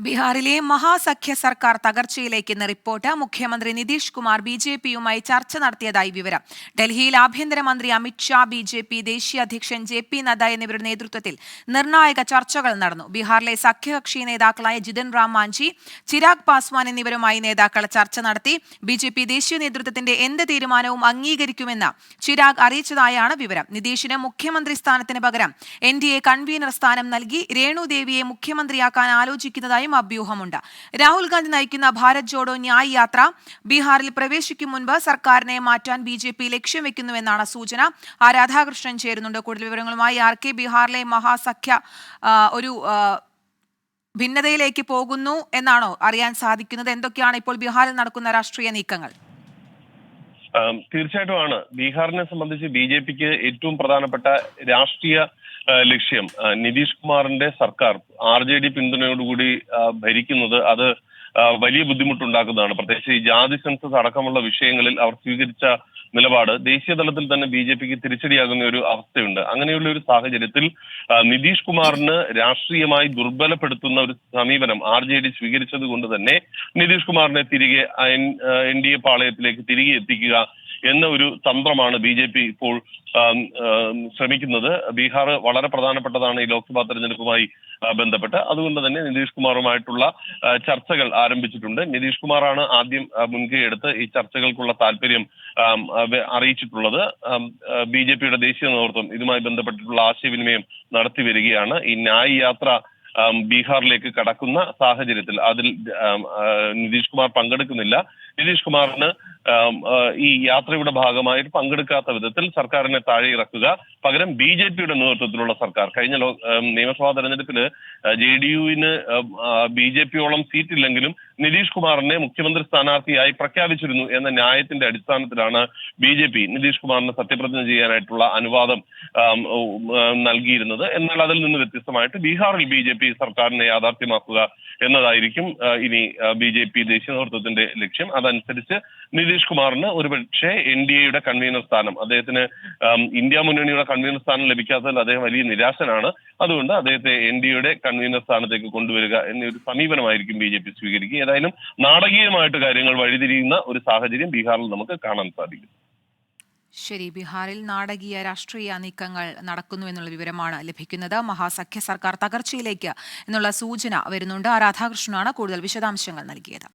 ബീഹാറിലെ മഹാസഖ്യ സർക്കാർ തകർച്ചയിലേക്ക് ഇന്ന് റിപ്പോർട്ട്. മുഖ്യമന്ത്രി നിതീഷ് കുമാർ ബി.ജെ.പിയുമായി ചർച്ച നടത്തിയതായി വിവരം. ഡൽഹിയിൽ ആഭ്യന്തരമന്ത്രി അമിത് ഷാ, ബി.ജെ.പി ദേശീയ അധ്യക്ഷൻ ജെ.പി നദ്ദ എന്നിവരുടെ നേതൃത്വത്തിൽ നിർണായക ചർച്ചകൾ നടന്നു. ബീഹാറിലെ സഖ്യകക്ഷി നേതാക്കളായ ജിതൻ റാം മാഞ്ചി, ചിരാഗ് പാസ്വാൻ എന്നിവരുമായി നേതാക്കൾ ചർച്ച നടത്തി. ബി.ജെ.പി ദേശീയ നേതൃത്വത്തിന്റെ എന്ത് തീരുമാനവും അംഗീകരിക്കുമെന്ന് ചിരാഗ് അറിയിച്ചതായാണ് വിവരം. നിതീഷിന് മുഖ്യമന്ത്രി സ്ഥാനത്തിന് പകരം എൻ.ഡി.എ കൺവീനർ സ്ഥാനം നൽകി രേണു ദേവിയെ മുഖ്യമന്ത്രിയാക്കാൻ ആലോചിക്കുന്നതായി അഭ്യൂഹമുണ്ട്. രാഹുൽ ഗാന്ധി നയിക്കുന്ന ഭാരത് ജോഡോ ന്യായ് യാത്ര ബീഹാറിൽ പ്രവേശിക്കും മുൻപ് സർക്കാരിനെ മാറ്റാൻ ബി.ജെ.പി ലക്ഷ്യം വെക്കുന്നുവെന്നാണ് സൂചന. രാധാകൃഷ്ണൻ ചേരുന്നുണ്ട് കൂടുതൽ വിവരങ്ങളുമായി. ആർ.കെ, ബീഹാറിലെ മഹാസഖ്യ ഒരു ഭിന്നതയിലേക്ക് പോകുന്നു എന്നാണോ അറിയാൻ സാധിക്കുന്നത്? എന്തൊക്കെയാണ് ഇപ്പോൾ ബീഹാറിൽ നടക്കുന്ന രാഷ്ട്രീയ നീക്കങ്ങൾ? തീർച്ചയായിട്ടുമാണ്. ബീഹാറിനെ സംബന്ധിച്ച് ബി.ജെ.പിക്ക് ഏറ്റവും പ്രധാനപ്പെട്ട രാഷ്ട്രീയ ലക്ഷ്യം നിതീഷ് കുമാറിന്റെ സർക്കാർ ആർ.ജെ.ഡി പിന്തുണയോടുകൂടി ഭരിക്കുന്നത് അത് വലിയ ബുദ്ധിമുട്ടുണ്ടാക്കുന്നതാണ്. പ്രത്യേകിച്ച് ഈ ജാതി സെൻസസ് അടക്കമുള്ള വിഷയങ്ങളിൽ അവർ സ്വീകരിച്ച നിലപാട് ദേശീയ തലത്തിൽ തന്നെ ബി.ജെ.പിക്ക് തിരിച്ചടിയാകുന്ന ഒരു അവസ്ഥയുണ്ട്. അങ്ങനെയുള്ള ഒരു സാഹചര്യത്തിൽ നിതീഷ് കുമാറിന് രാഷ്ട്രീയമായി ദുർബലപ്പെടുത്തുന്ന ഒരു സമീപനം ആർ.ജെ.ഡി സ്വീകരിച്ചത് കൊണ്ട് തന്നെ നിതീഷ് കുമാറിനെ തിരികെ എൻ.ഡി.എ പാളയത്തിലേക്ക് തിരികെ എത്തിക്കുക എന്ന ഒരു തന്ത്രമാണ് ബി.ജെ.പി ഇപ്പോൾ ശ്രമിക്കുന്നത്. ബീഹാർ വളരെ പ്രധാനപ്പെട്ടതാണ് ഈ ലോക്സഭാ തെരഞ്ഞെടുപ്പുമായി ബന്ധപ്പെട്ട്. അതുകൊണ്ട് തന്നെ നിതീഷ് കുമാറുമായിട്ടുള്ള ചർച്ചകൾ ആരംഭിച്ചിട്ടുണ്ട്. നിതീഷ് കുമാറാണ് ആദ്യം മുൻകൈ എടുത്ത് ഈ ചർച്ചകൾക്കുള്ള താല്പര്യം അറിയിച്ചിട്ടുള്ളത്. ബി.ജെ.പിയുടെ ദേശീയ നേതൃത്വം ഇതുമായി ബന്ധപ്പെട്ടിട്ടുള്ള ആശയവിനിമയം നടത്തി വരികയാണ്. ഈ ന്യായ് യാത്ര ബീഹാറിലേക്ക് കടക്കുന്ന സാഹചര്യത്തിൽ അതിൽ നിതീഷ് കുമാർ പങ്കെടുക്കുന്നില്ല. നിതീഷ് കുമാറിന് ഈ യാത്രയുടെ ഭാഗമായിട്ട് പങ്കെടുക്കാത്ത വിധത്തിൽ സർക്കാരിനെ താഴെ ഇറക്കുക, പകരം ബി.ജെ.പിയുടെ നേതൃത്വത്തിലുള്ള സർക്കാർ. കഴിഞ്ഞ നിയമസഭാ തെരഞ്ഞെടുപ്പിന് ജെ.ഡി.യുവിന് ബി.ജെ.പിയോളം സീറ്റില്ലെങ്കിലും നിതീഷ് കുമാറിനെ മുഖ്യമന്ത്രി സ്ഥാനാർത്ഥിയായി പ്രഖ്യാപിച്ചിരുന്നു എന്ന ന്യായത്തിന്റെ അടിസ്ഥാനത്തിലാണ് ബി.ജെ.പി നിതീഷ് കുമാറിന് സത്യപ്രതിജ്ഞ ചെയ്യാനായിട്ടുള്ള അനുവാദം നൽകിയിരുന്നത്. എന്നാൽ അതിൽ നിന്ന് വ്യത്യസ്തമായിട്ട് ബീഹാറിൽ ബി.ജെ.പി സർക്കാരിനെ യാഥാർത്ഥ്യമാക്കുക എന്നതായിരിക്കും ഇനി ബി.ജെ.പി ദേശീയ നേതൃത്വത്തിന്റെ ലക്ഷ്യം. അതനുസരിച്ച് നിതീഷ് കുമാറിന് ഒരുപക്ഷെ എൻ.ഡി.എയുടെ കൺവീനർ സ്ഥാനം, അദ്ദേഹത്തിന് ഇന്ത്യ മുന്നണിയുടെ കൺവീനർ സ്ഥാനം ലഭിക്കാത്തതിൽ അദ്ദേഹം വലിയ നിരാശനാണ്. അതുകൊണ്ട് അദ്ദേഹത്തെ എൻ.ഡി.എയുടെ കൺവീനർ സ്ഥാനത്തേക്ക് കൊണ്ടുവരിക എന്നൊരു സമീപനമായിരിക്കും ബി.ജെ.പി സ്വീകരിക്കുക. ഏതായാലും നാടകീയമായിട്ട് കാര്യങ്ങൾ വഴിതിരിയുന്ന ഒരു സാഹചര്യം ബീഹാറിൽ നമുക്ക് കാണാൻ സാധിക്കും. ശരി, ബീഹാറിൽ നാടകീയ രാഷ്ട്രീയ നീക്കങ്ങൾ നടക്കുന്നു എന്നുള്ള വിവരമാണ് ലഭിക്കുന്നത്. മഹാസഖ്യ സർക്കാർ തകർച്ചയിലേക്ക് എന്നുള്ള സൂചന വരുന്നുണ്ട്. രാധാകൃഷ്ണനാണ് കൂടുതൽ വിശദാംശങ്ങൾ നൽകിയത്.